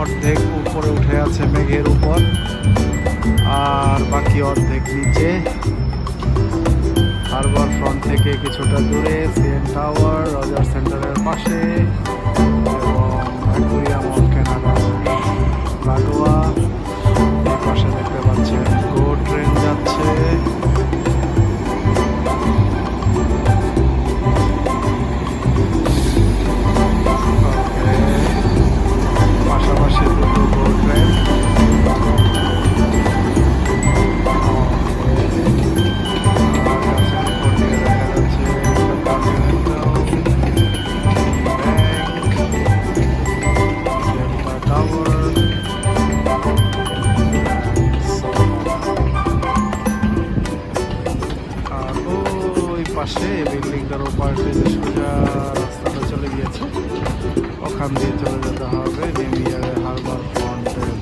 অর্ধেক উপরে উঠে আছে মেঘের উপর, আর বাকি অর্ধেক নিচে। হারবার ফ্রন্ট থেকে কিছুটা দূরে সিএন টাওয়ার রজার সেন্টারের পাশে, এবং অ্যাকুয়ারিয়াম অফ কানাডা লাগোয়া। এই পাশে দেখতে পাচ্ছেন গো ট্রেন যাচ্ছে। পাশাপাশি দুটো গো ট্রেন। পাশে বিল্ডিংটার ওপার থেকে সোজা রাস্তাটা চলে গিয়েছে, ওখান দিয়ে চলে যেতে হবে নিউ ইয়ারের হারবার ফ্রন্টের